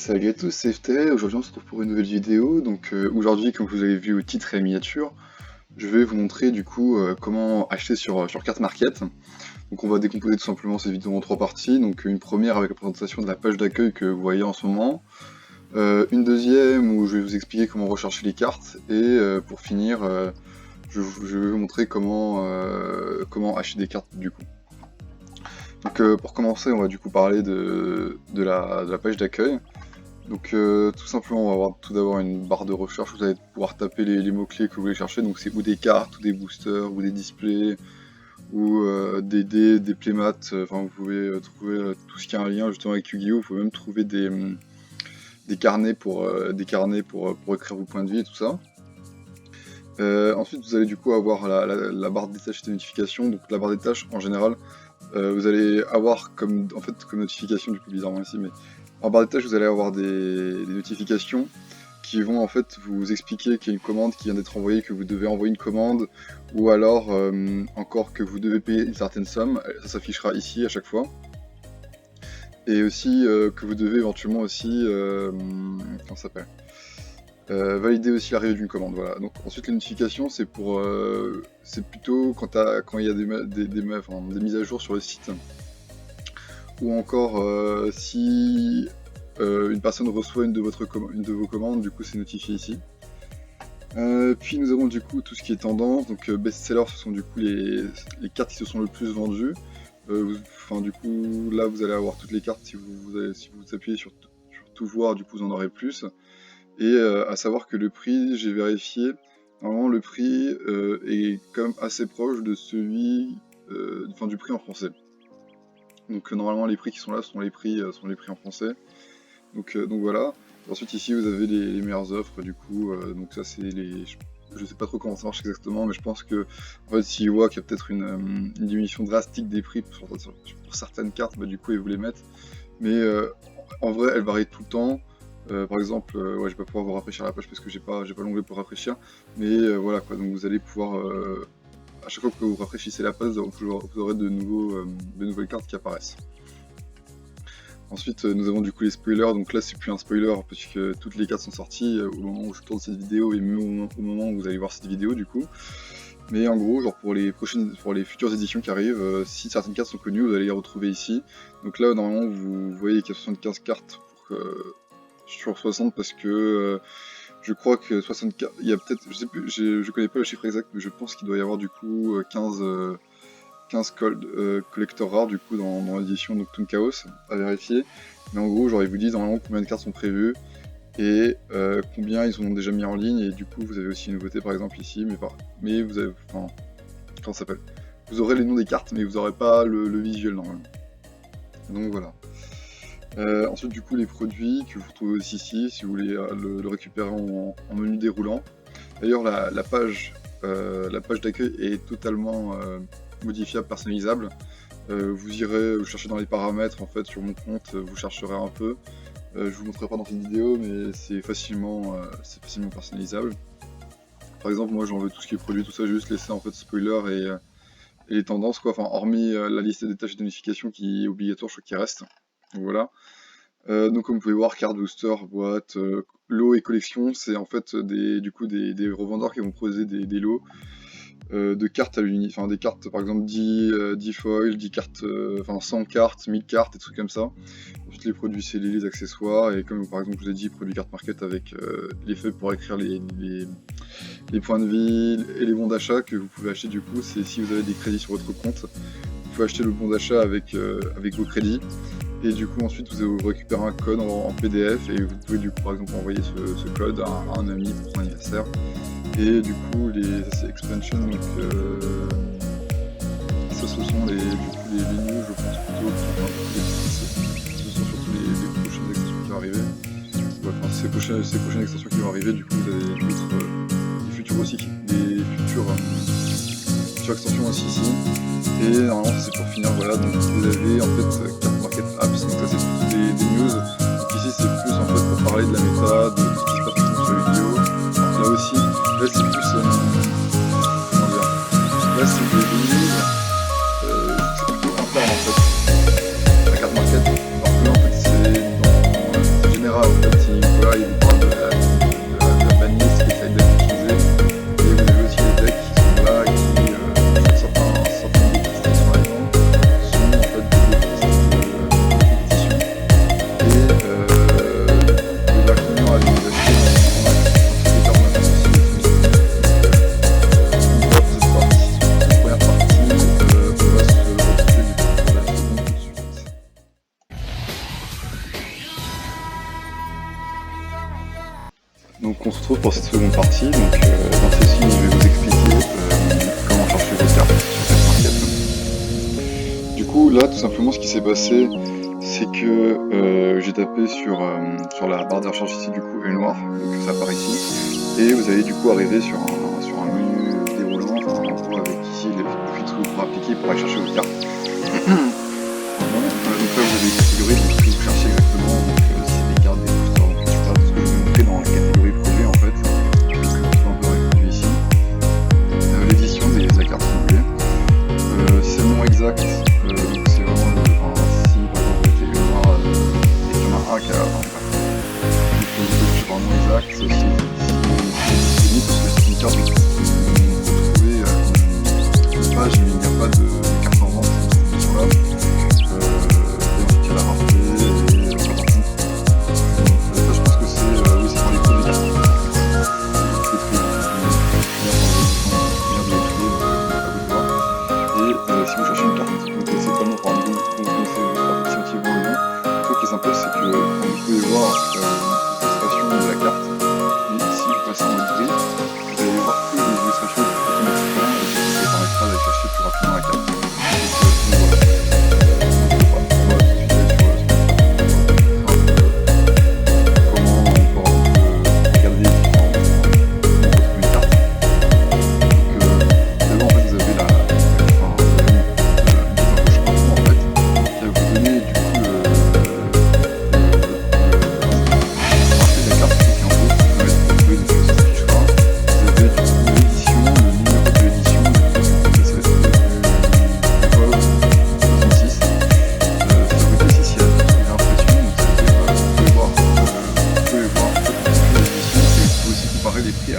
Salut à tous, c'est FT. Aujourd'hui on se retrouve pour une nouvelle vidéo. Aujourd'hui, comme vous avez vu au titre et à miniature, je vais vous montrer du coup comment acheter sur Carte Market. Donc on va décomposer tout simplement cette vidéo en trois parties. Donc une première avec la présentation de la page d'accueil que vous voyez en ce moment. Une deuxième où je vais vous expliquer comment rechercher les cartes. Et pour finir, je vais vous montrer comment acheter des cartes du coup. Pour commencer, on va du coup parler de la page d'accueil. Tout simplement, on va avoir tout d'abord une barre de recherche où vous allez pouvoir taper les mots-clés que vous voulez chercher. Donc c'est ou des cartes, ou des boosters, ou des displays, ou des dés, des playmats. Enfin, vous pouvez trouver tout ce qui a un lien justement avec Yu-Gi-Oh! Vous pouvez même trouver des carnets pour écrire vos points de vie et tout ça. Ensuite, vous allez du coup avoir la barre des tâches et des notifications. Donc la barre des tâches, en général, vous allez avoir comme notification, du coup bizarrement ici, mais en barre des tâches vous allez avoir des notifications qui vont en fait vous expliquer qu'il y a une commande qui vient d'être envoyée, que vous devez envoyer une commande, ou alors encore que vous devez payer une certaine somme, ça s'affichera ici à chaque fois. Et aussi que vous devez éventuellement aussi, comment ça s'appelle, valider aussi l'arrivée d'une commande, voilà. Donc ensuite les notifications c'est pour c'est plutôt quand il y a des mises à jour sur le site, ou encore si une personne reçoit une de vos commandes, du coup c'est notifié ici. Puis nous avons du coup tout ce qui est tendance, donc best-seller, ce sont du coup les cartes qui se sont le plus vendues. Du coup là vous allez avoir toutes les cartes, si vous appuyez sur tout voir, du coup vous en aurez plus. Et à savoir que le prix, j'ai vérifié, normalement le prix est quand même assez proche de celui du prix en français. Donc normalement les prix qui sont là sont les prix en français. Donc voilà. Ensuite ici vous avez les meilleures offres du coup. Donc ça c'est les. Je sais pas trop comment ça marche exactement, mais je pense que en fait s'ils voient qu'il y a peut-être une diminution drastique des prix pour certaines cartes, bah, du coup ils vous les mettent. Mais en vrai elle varie tout le temps. Par exemple, je vais pas pouvoir vous rafraîchir la page parce que j'ai pas l'onglet pour rafraîchir, mais voilà quoi, donc vous allez pouvoir, à chaque fois que vous rafraîchissez la page, vous aurez de nouvelles cartes qui apparaissent. Ensuite, nous avons du coup les spoilers, donc là c'est plus un spoiler puisque toutes les cartes sont sorties au moment où je tourne cette vidéo et même au moment où vous allez voir cette vidéo du coup. Mais en gros, genre pour les futures éditions qui arrivent, si certaines cartes sont connues, vous allez les retrouver ici. Donc là, normalement, vous voyez qu'il y a 75 cartes sur 60 parce que je crois que 64, il y a peut-être, je sais plus, je connais pas le chiffre exact, mais je pense qu'il doit y avoir du coup 15 collecteurs rares du coup dans l'édition Nocturne Chaos, à vérifier. Mais en gros, j'aurais vous dit normalement combien de cartes sont prévues et combien ils ont déjà mis en ligne, et du coup vous avez aussi une nouveauté par exemple ici, mais vous avez, comment ça s'appelle, vous aurez les noms des cartes mais vous n'aurez pas le visuel normalement. Donc voilà. Ensuite du coup les produits que vous trouvez aussi ici si vous voulez le récupérer en menu déroulant. D'ailleurs la page d'accueil est totalement modifiable, personnalisable. Vous irez chercher dans les paramètres en fait sur mon compte, vous chercherez un peu. Je vous montrerai pas dans cette vidéo, mais c'est facilement personnalisable. Par exemple, moi j'en veux tout ce qui est produit, tout ça, j'ai juste laissé en fait spoiler et les tendances quoi, enfin hormis la liste des tâches et de notifications qui est obligatoire, je crois qu'il reste. Donc voilà. Donc comme vous pouvez voir, carte booster, boîte, lot et collection, c'est en fait des revendeurs qui vont proposer des lots de cartes à l'unité, enfin des cartes par exemple 10 foils, 10 cartes, 100 cartes, 1000 cartes, des trucs comme ça. Ensuite les produits scellés, les accessoires, et comme par exemple je vous ai dit, produits carte market avec les feuilles pour écrire les points de vie et les bons d'achat que vous pouvez acheter du coup, c'est si vous avez des crédits sur votre compte, vous pouvez acheter le bon d'achat avec vos crédits. Et du coup ensuite vous récupérez un code en PDF et vous pouvez du coup par exemple envoyer ce code à un ami pour son anniversaire. Et du coup les expansions, donc ça ce sont les news je pense plutôt, ce sont surtout les prochaines extensions qui vont arriver. Ouais, enfin ces prochaines extensions qui vont arriver, du coup vous avez des futures extensions aussi ici. Et normalement c'est pour finir, voilà, donc vous avez en fait Carte Market Apps, donc ça c'est plus des news. Donc ici c'est plus en fait pour parler de la méta, de ce qui se passe sur les vidéos. Alors, là aussi, là c'est plus comment dire, là c'est des news, c'est plutôt interne en fait, la Carte Market. Alors que là en fait c'est général, Donc on se retrouve pour cette seconde partie. Donc dans celle-ci, je vais vous expliquer comment chercher vos cartes sur cette. Du coup, là, tout simplement, ce qui s'est passé, c'est que j'ai tapé sur la barre de recherche ici, du coup, est noir, donc ça apparaît ici, et vous allez du coup arriver sur un menu déroulant, enfin, en gros, avec ici le filtre que vous pourrez appliquer pour aller chercher vos cartes. Donc là, vous avez les catégories, donc ce que vous cherchez exactement, donc si c'est des cartes, des boosters, donc c'est pas tout ce que je vais vous montrer dans la catégorie projet en fait, parce que c'est un peu répandu ici. L'édition de la carte si vous voulez. C'est le nom exact, donc c'est vraiment le. Enfin, si par exemple vous mettez le noir et qu'il y en a un qui a. Enfin, bref. Donc vous pouvez avoir le nom exact, c'est aussi disponible parce que c'est une carte que vous trouvez une page mais il n'y a pas de carte en vente sur là. La rareté et ça je pense que c'est oui, c'est pour les produits cartes. Et si vous cherchez une carte que vous connaissez pas le nom, par exemple, vous connaissez approximativement le nom, le truc qui est sympa c'est que vous pouvez voir l'illustration de la carte, et ici vous passez en mode gris, vous allez voir que les illustrations automatiquement, et du coup ça permettra d'aller chercher plus rapidement la carte.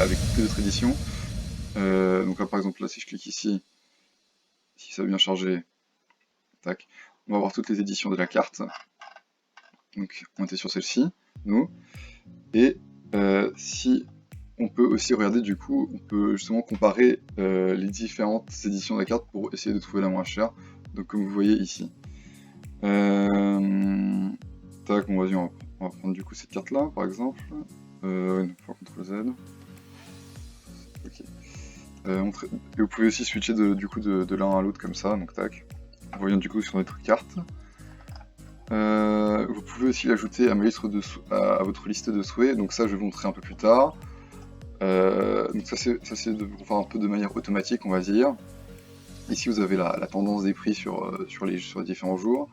Avec toutes les autres éditions. Donc là par exemple là si je clique ici, si ça a bien chargé, tac, on va voir toutes les éditions de la carte. Donc on était sur celle-ci, nous. Et si on peut aussi regarder du coup, on peut justement comparer les différentes éditions de la carte pour essayer de trouver la moins chère. Donc comme vous voyez ici. Tac, on va prendre du coup cette carte là par exemple. CTRL Z. Ok. Et vous pouvez aussi switcher du coup de l'un à l'autre comme ça, donc tac. On revient du coup sur notre carte. Vous pouvez aussi l'ajouter à à votre liste de souhaits, donc ça je vais vous montrer un peu plus tard. Donc ça c'est pour faire un peu de manière automatique on va dire. Ici vous avez la tendance des prix sur les différents jours.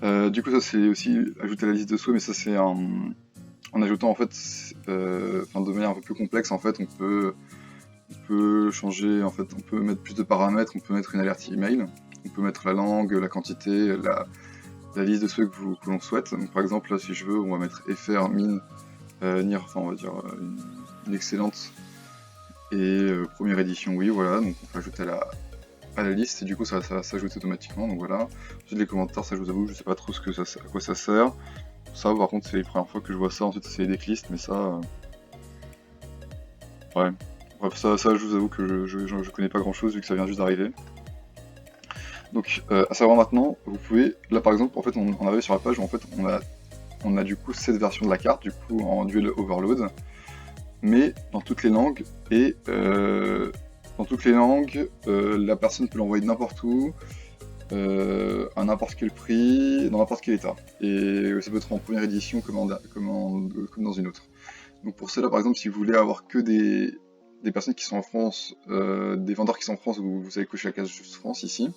Du coup ça c'est aussi ajouter à la liste de souhaits, mais ça c'est en ajoutant en fait, de manière un peu plus complexe en fait, on peut changer, en fait, on peut mettre plus de paramètres, on peut mettre une alerte email, on peut mettre la langue, la quantité, la liste de ceux que l'on souhaite. Donc par exemple là si je veux on va mettre FR, min, NIR, enfin on va dire une excellente et première édition, oui voilà, donc on peut ajouter à la liste et du coup ça va s'ajouter automatiquement, donc voilà. Ensuite les commentaires, ça je vous avoue je sais pas trop à quoi ça sert. Ça par contre c'est les premières fois que je vois ça, ensuite c'est les decklists, mais ça ouais. Bref, ça je vous avoue que je connais pas grand chose vu que ça vient juste d'arriver. Donc à savoir maintenant, vous pouvez, là par exemple, en fait on arrive sur la page où en fait on a du coup cette version de la carte, du coup en duel overload, mais dans toutes les langues, et dans toutes les langues, la personne peut l'envoyer n'importe où, à n'importe quel prix, dans n'importe quel état. Et ça peut être en première édition comme dans une autre. Donc pour cela par exemple, si vous voulez avoir que des personnes qui sont en France, des vendeurs qui sont en France, vous allez cocher la case juste France ici.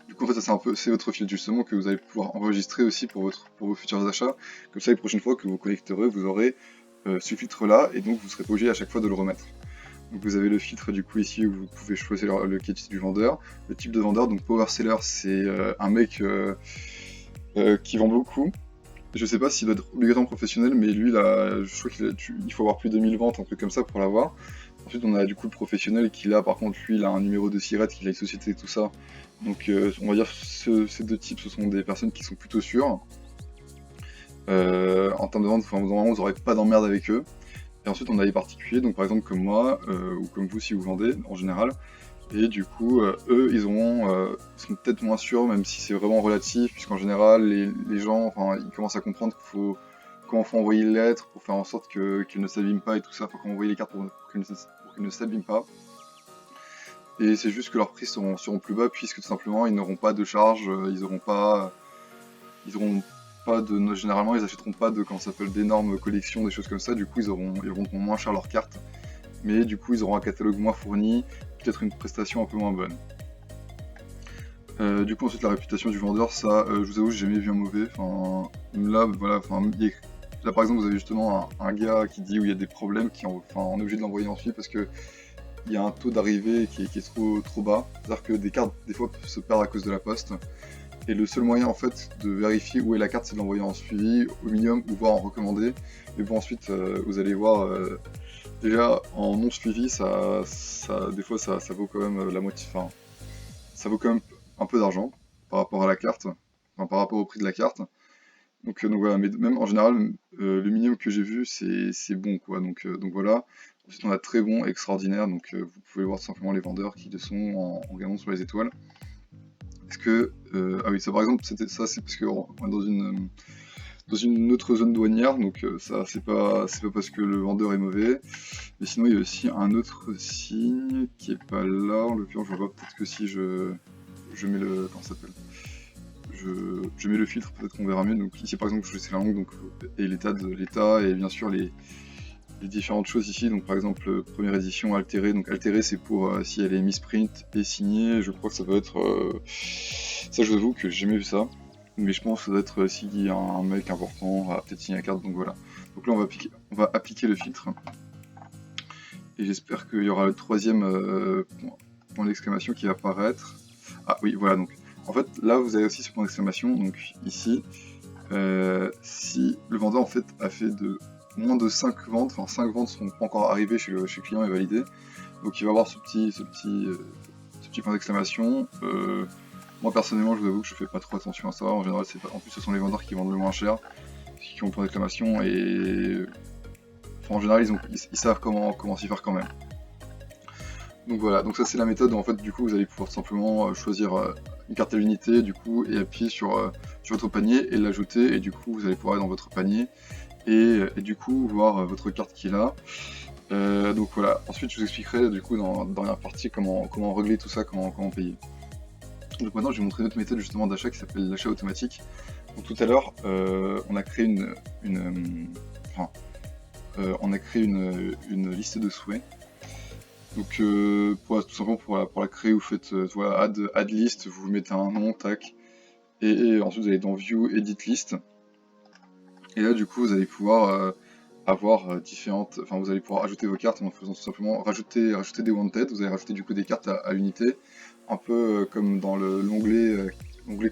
Du coup en fait ça c'est votre filtre justement que vous allez pouvoir enregistrer aussi pour vos futurs achats. Comme ça les prochaines fois que vous connecterez, vous aurez ce filtre là et donc vous ne serez pas obligé à chaque fois de le remettre. Donc vous avez le filtre du coup ici où vous pouvez choisir le quête du vendeur, le type de vendeur, donc power seller c'est un mec qui vend beaucoup. Je sais pas s'il doit être obligatoirement professionnel, mais lui là, je crois qu'il faut avoir plus de 1000 ventes, un truc comme ça pour l'avoir. Ensuite on a du coup le professionnel qui là par contre lui il a un numéro de SIRET, qu'il a une société et tout ça. Donc on va dire ces deux types ce sont des personnes qui sont plutôt sûres. En termes de vente, normalement vous n'aurez pas d'emmerde avec eux. Et ensuite on a les particuliers, donc par exemple comme moi, ou comme vous si vous vendez en général. Et du coup, eux, ils sont peut-être moins sûrs, même si c'est vraiment relatif, puisqu'en général, les gens, enfin, ils commencent à comprendre qu'il faut comment faut envoyer les lettres pour faire en sorte qu'elles ne s'abîment pas et tout ça, faut comment envoyer les cartes pour qu'elles ne s'abîment pas. Et c'est juste que leurs prix seront plus bas puisque tout simplement ils n'auront pas de charge, ils auront pas généralement ils achèteront pas de, comment ça s'appelle, d'énormes collections, des choses comme ça, du coup ils vendront moins cher leurs cartes, mais du coup ils auront un catalogue moins fourni, peut-être une prestation un peu moins bonne. Du coup ensuite la réputation du vendeur, ça je vous avoue j'ai jamais vu un mauvais, enfin là voilà, là par exemple vous avez justement un gars qui dit où il y a des problèmes, on est obligé de l'envoyer ensuite parce que il y a un taux d'arrivée qui est trop bas, c'est-à-dire que des cartes des fois peuvent se perdre à cause de la poste, et le seul moyen en fait de vérifier où est la carte c'est de l'envoyer en suivi, au minimum, ou voire en recommandé, et bon ensuite vous allez voir, déjà en non suivi des fois ça vaut quand même la moitié, enfin ça vaut quand même un peu d'argent par rapport à la carte, enfin par rapport au prix de la carte. Donc voilà, mais même en général, le minimum que j'ai vu, c'est bon quoi. Donc voilà. Ensuite, on a très bon, extraordinaire. Donc vous pouvez voir tout simplement les vendeurs qui le sont en regardant sur les étoiles. Est-ce que ah oui, ça par exemple, c'est parce qu'on est dans une autre zone douanière, donc ça c'est pas parce que le vendeur est mauvais. Mais sinon, il y a aussi un autre signe qui est pas là. En l'occurrence, je vois pas. Peut-être que si je mets le comment ça s'appelle. Je mets le filtre, peut-être qu'on verra mieux. Donc ici par exemple je laisse la langue donc, et l'état et bien sûr les différentes choses ici. Donc par exemple première édition altérée, donc altérée c'est pour si elle est misprint et signée, je crois que ça peut être ça je vous avoue que j'ai jamais vu ça. Mais je pense que ça doit être s'il y a un mec important à peut-être signer la carte, donc voilà. Donc là on va appliquer le filtre. Et j'espère qu'il y aura le troisième point d'exclamation qui va apparaître. Ah oui voilà donc. En fait, là, vous avez aussi ce point d'exclamation, donc ici, si le vendeur en fait a fait de moins de 5 ventes, enfin 5 ventes sont pas encore arrivées chez le client et validées, donc il va avoir ce petit point d'exclamation. Moi personnellement, je vous avoue que je fais pas trop attention à ça. En général, en plus ce sont les vendeurs qui vendent le moins cher, qui ont le point d'exclamation et enfin, en général ils savent comment s'y faire quand même. Donc voilà, donc ça c'est la méthode où en fait du coup vous allez pouvoir tout simplement choisir une carte à l'unité du coup et appuyer sur votre panier et l'ajouter et du coup vous allez pouvoir aller dans votre panier et du coup voir votre carte qui est là. Donc voilà, ensuite je vous expliquerai du coup dans la partie comment régler tout ça, comment payer. Donc maintenant je vais vous montrer une autre méthode justement d'achat qui s'appelle l'achat automatique. Donc tout à l'heure on a créé on a créé une liste de souhaits. Donc tout simplement pour la créer, vous faites voilà, add list, vous mettez un nom, tac, et ensuite vous allez dans view, edit list, et là du coup vous allez pouvoir avoir différentes, enfin vous allez pouvoir ajouter vos cartes en faisant tout simplement rajouter des wanted, vous allez rajouter du coup des cartes à l'unité, un peu comme dans l'onglet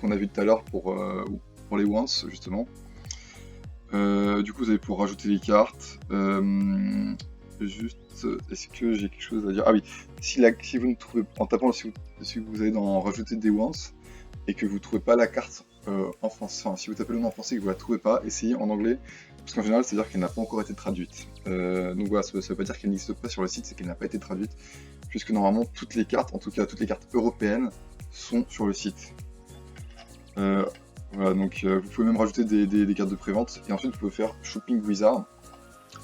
qu'on a vu tout à l'heure pour les wants justement. Du coup vous allez pouvoir rajouter les cartes. Juste, est-ce que j'ai quelque chose à dire? Ah oui, si vous ne trouvez, en tapant, si vous allez dans rajouter des once et que vous ne trouvez pas la carte en français, enfin si vous tapez le nom en français et que vous la trouvez pas, essayez en anglais, parce qu'en général c'est à dire qu'elle n'a pas encore été traduite. Donc voilà, ça veut pas dire qu'elle n'existe pas sur le site, c'est qu'elle n'a pas été traduite, puisque normalement toutes les cartes, en tout cas toutes les cartes européennes, sont sur le site. Voilà, donc vous pouvez même rajouter des cartes de prévente, et ensuite vous pouvez faire Shopping Wizard,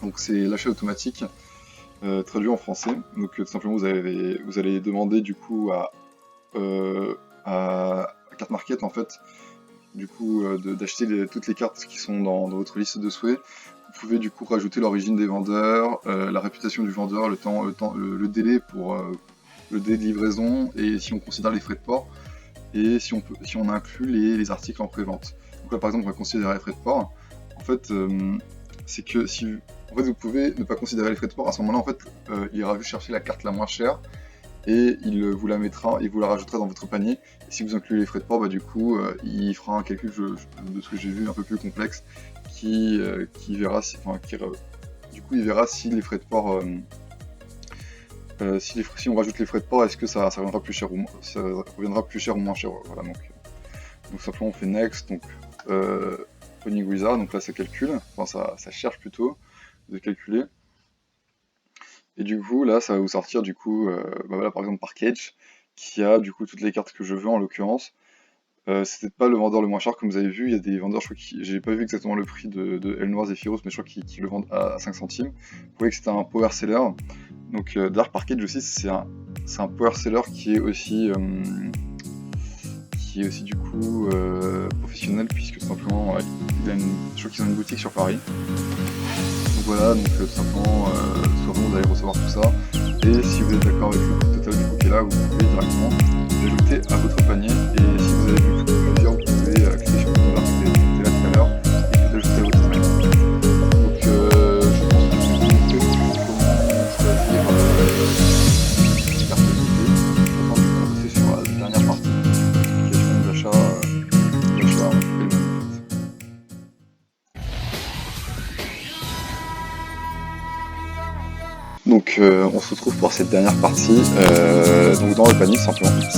donc c'est l'achat automatique. Traduit en français. Donc tout simplement vous allez demander du coup à Carte Market en fait du coup d'acheter toutes les cartes qui sont dans votre liste de souhaits. Vous pouvez du coup rajouter l'origine des vendeurs, la réputation du vendeur, le délai pour le délai de livraison et si on considère les frais de port et si on inclut les articles en pré-vente. Donc là par exemple on va considérer les frais de port. En fait c'est que en fait, vous pouvez ne pas considérer les frais de port. À ce moment-là, en fait, il ira juste chercher la carte la moins chère et il vous la mettra, il vous la rajoutera dans votre panier. Et si vous incluez les frais de port, bah, du coup, il fera un calcul de ce que j'ai vu un peu plus complexe qui verra si, du coup, il verra si les frais de port, si on rajoute les frais de port, est-ce que ça reviendra plus cher ou moins cher. Voilà, donc simplement on fait next, donc Shopping Wizard, donc là ça calcule, enfin ça cherche plutôt de calculer. Et du coup là ça va vous sortir du coup bah voilà par exemple Parkage qui a du coup toutes les cartes que je veux en l'occurrence. c'était pas le vendeur le moins cher comme vous avez vu, il y a des vendeurs, je crois j'ai pas vu exactement le prix de El Noir Zephyros, mais je crois qu'ils le vendent à 5 centimes. Vous voyez que c'était un power seller. Donc Dark Arcade aussi, c'est un power seller qui est aussi du coup professionnel, puisque tout simplement je crois qu'ils ont une boutique sur Paris. Donc voilà, donc tout simplement vous allez recevoir tout ça, et si vous êtes d'accord avec le coût total du coup qui est là, vous pouvez directement l'ajouter à votre panier, et si vous avez vu plusieurs, vous pouvez cliquer sur le bouton vert qui était là tout à l'heure et l'ajouter à votre panier. Donc je pense que je vais vous montrer comment choisir une carte limitée. Maintenant je vais passer sur la dernière partie, explication d'achat et le money. Donc on se retrouve pour cette dernière partie, donc dans le panier simplement, si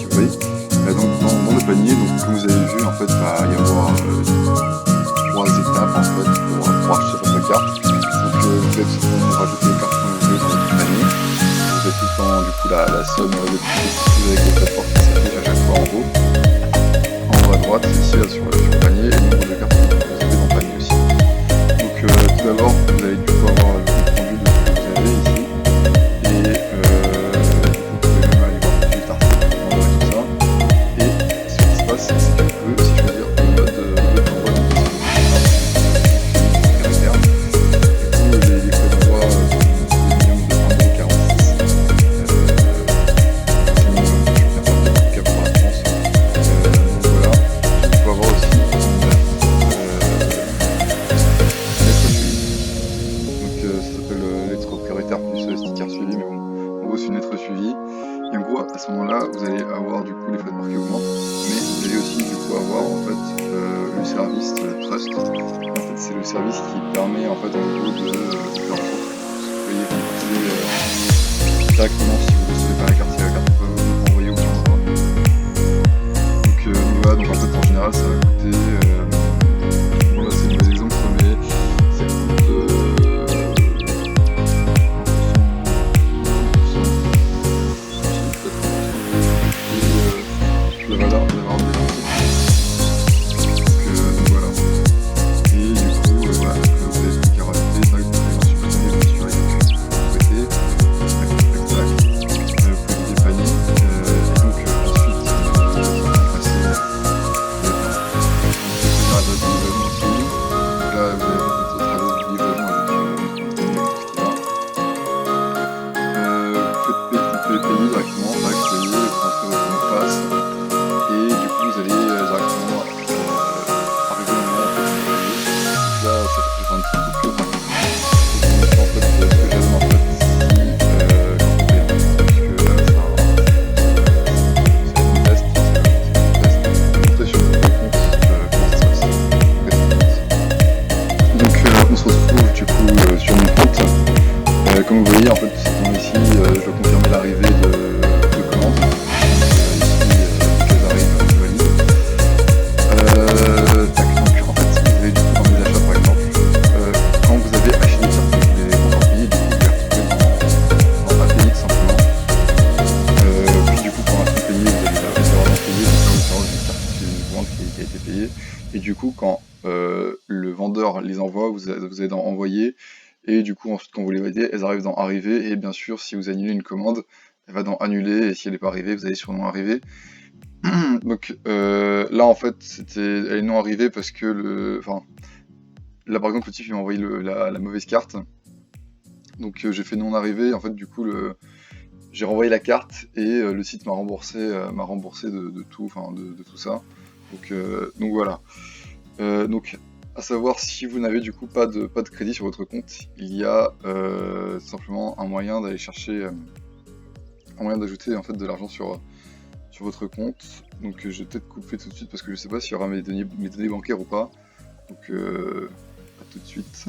vous voyez, donc dans le panier, donc comme vous avez vu en fait va y avoir 3 étapes en fait pour acheter votre carte. Donc vous faites simplement rajouter les cartes que vous voulez dans votre panier, vous avez tout le temps du coup la somme de prix avec les plateformes qui s'affichent à chaque fois en haut à droite, ici là, sur le panier, et le nombre de cartes que vous avez dans le panier aussi. Donc tout d'abord vous allez du coup avoir le compte rendu de ce que vous avez ici, et du coup vous pouvez même aller voir tous les articles et tout ça. Et ce qui se passe, c'est que vous pouvez aussi choisir le mode d'envoi de caractères. Du coup les frais d'envoi sont minimum de 1,46 €. C'est minimum, je ne fais pas de cas pour la France. Donc voilà, il faut avoir aussi ça s'appelle lettre prioritaire plus sticker suivi, mais bon, en gros c'est une lettre suivie. Et en gros, à ce moment-là, vous allez avoir du coup les frais de port qui augmentent, mais vous allez aussi du coup avoir en fait le service Trust. Et en fait, c'est le service qui permet en fait en gros de faire en sorte que vous soyez remboursé directement si vous recevez pas la carte, si la carte peut vous renvoyer au bon endroit. Donc voilà, donc en fait en général ça va coûter bon là c'est un mauvais exemple, mais ça coûte la valeur de l'article. Donc voilà. Et du coup, voilà, vous avez plus qu'à rajouter, ça, vous pouvez en supprimer, bien sûr, avec vous souhaitez, tac, vous pouvez vider le panier, et donc ensuite, passer à la date de livraison aussi. Donc là, vous avez votre adresse de livraison avec le panier, etc. Vous pouvez payer directement, vous payez, vous rentrez votre mot de passe, et du coup vous allez directement arriver au moment où vous payez. Donc là ça fait un petit peu plus rapide. Et en fait ce que j'aime en fait si quand vous payez, puisque là c'est un test, je vais montrer sur le compte comment ça se passe. Donc on se retrouve du coup sur mon compte. Comme vous voyez en fait ici je dois confirmer l'arrivée de commandes. Ici qu'elles arrivent, je valide. Tac, donc en fait vous avez du coup dans mes achats par exemple, quand vous avez acheté des cartes que vous voulez encore payer, du coup vous les retrouvez dans API tout simplement. Puis du coup pour un truc payé vous allez avoir dans payer, donc là vous avez une carte une commande qui a été payée. Et du coup quand le vendeur les envoie, vous allez dans envoyer. Et du coup, ensuite, quand vous les validez, elles arrivent dans arriver. Et bien sûr, si vous annulez une commande, elle va dans annuler. Et si elle n'est pas arrivée, vous allez sur non arrivé. Donc là, en fait, elle est non arrivée parce que là, par exemple, le type il m'a envoyé la mauvaise carte. Donc j'ai fait non arrivé. En fait, du coup, j'ai renvoyé la carte et le site m'a remboursé de tout, de tout ça. Donc voilà. Donc à savoir, si vous n'avez du coup pas de crédit sur votre compte, il y a simplement un moyen d'aller chercher, un moyen d'ajouter en fait de l'argent sur votre compte. Donc je vais peut-être couper tout de suite parce que je sais pas s'il y aura mes données bancaires ou pas. Donc à tout de suite.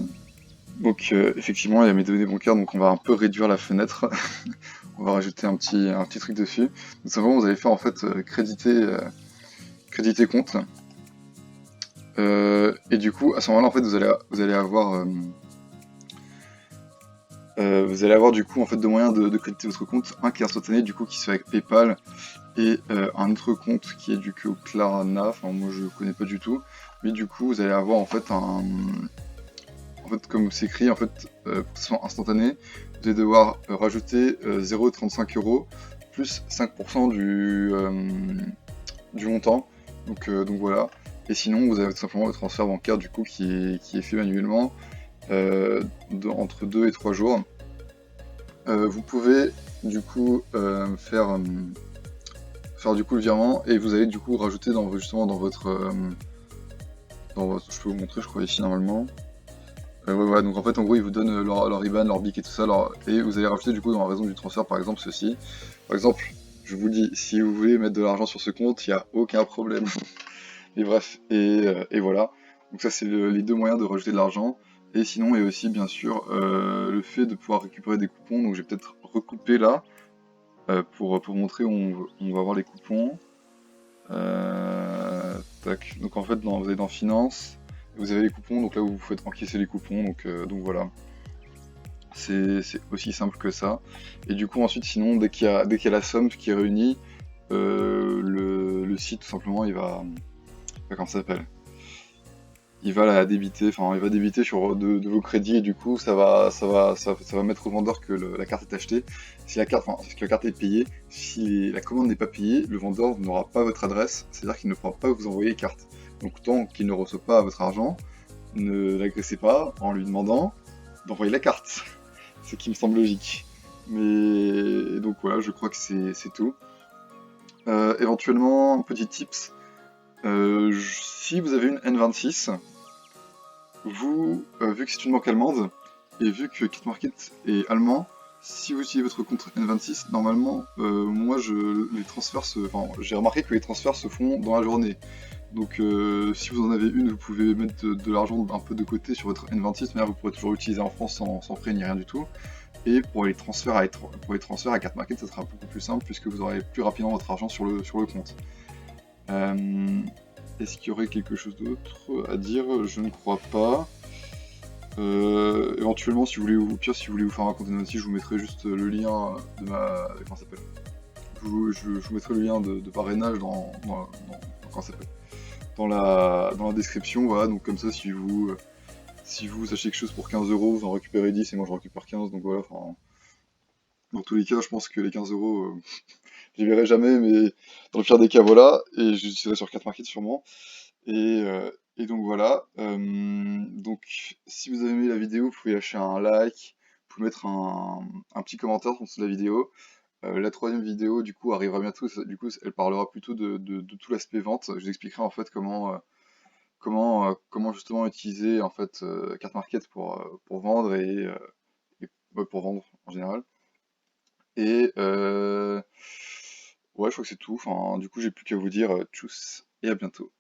Donc effectivement il y a mes données bancaires, donc on va un peu réduire la fenêtre. On va rajouter un petit truc dessus. Donc simplement vous allez faire en fait créditer compte. Et du coup, à ce moment-là, en fait, vous allez avoir vous allez avoir du coup en fait deux moyens de créditer votre compte, un qui est instantané du coup qui se fait avec PayPal et un autre compte qui est du coup Klarna, enfin moi je connais pas du tout, mais du coup vous allez avoir en fait comme c'est écrit en fait pour que ce soit instantané, vous allez devoir rajouter 0,35 € plus 5% du montant, donc voilà, et sinon vous avez tout simplement le transfert bancaire du coup qui est fait manuellement entre 2 et 3 jours. Vous pouvez du coup faire du coup le virement et vous allez du coup rajouter justement je peux vous montrer je crois ici normalement. Ouais, donc en fait en gros ils vous donnent leur IBAN, leur BIC et tout ça, et vous allez rajouter du coup dans la raison du transfert par exemple ceci. Par exemple, je vous dis, si vous voulez mettre de l'argent sur ce compte, il n'y a aucun problème. Et bref, et voilà. Donc ça c'est les deux moyens de rajouter de l'argent. Et sinon il y a aussi bien sûr le fait de pouvoir récupérer des coupons. Donc je vais peut-être recouper là pour montrer où on va voir les coupons. Tac. Donc en fait vous allez dans Finance, vous avez les coupons, donc là où vous faites encaisser les coupons, donc voilà. C'est aussi simple que ça. Et du coup ensuite sinon dès qu'il y a la somme qui est réunie, le site tout simplement comment ça s'appelle, il va la débiter, enfin il va débiter sur de vos crédits et du coup ça va mettre au vendeur que la carte est achetée. Si la carte, enfin, si la carte est payée, si la commande n'est pas payée, le vendeur n'aura pas votre adresse, c'est-à-dire qu'il ne pourra pas vous envoyer les cartes. Donc tant qu'il ne reçoit pas votre argent, ne l'agressez pas en lui demandant d'envoyer la carte. Ce qui me semble logique. Mais donc voilà, je crois que c'est tout. Éventuellement, petit tips, si vous avez une N26, vu que c'est une banque allemande, et vu que KitMarket est allemand, si vous utilisez votre compte N26, normalement, moi, les transferts enfin, j'ai remarqué que les transferts se font dans la journée. Donc, si vous en avez une, vous pouvez mettre de l'argent un peu de côté sur votre N26, mais là, vous pourrez toujours l'utiliser en France sans frais ni rien du tout. Et pour les transferts à carte market, ça sera beaucoup plus simple puisque vous aurez plus rapidement votre argent sur le compte. Est-ce qu'il y aurait quelque chose d'autre à dire? Je ne crois pas. Éventuellement, si vous voulez, au pire, si vous voulez vous faire un compte aussi, je vous mettrai juste le lien de ma. Comment ça s'appelle? Je vous mettrai le lien de parrainage comment ça s'appelle? Dans la description, voilà. Donc comme ça, si vous achetez quelque chose pour 15 €, vous en récupérez 10 et moi je récupère 15, donc voilà. Enfin, dans tous les cas, je pense que les 15 €, je les verrai jamais, mais dans le pire des cas, voilà. Et je serai sur 4 markets sûrement. Et donc voilà. Donc si vous avez aimé la vidéo, vous pouvez lâcher un like, vous pouvez mettre un petit commentaire sur la vidéo. La troisième vidéo, du coup, arrivera bientôt. Du coup, elle parlera plutôt de tout l'aspect vente. Je vous expliquerai en fait comment justement utiliser en fait Carte Market pour vendre ouais, pour vendre en général. Et ouais, je crois que c'est tout. Enfin, du coup, j'ai plus qu'à vous dire tchuss et à bientôt.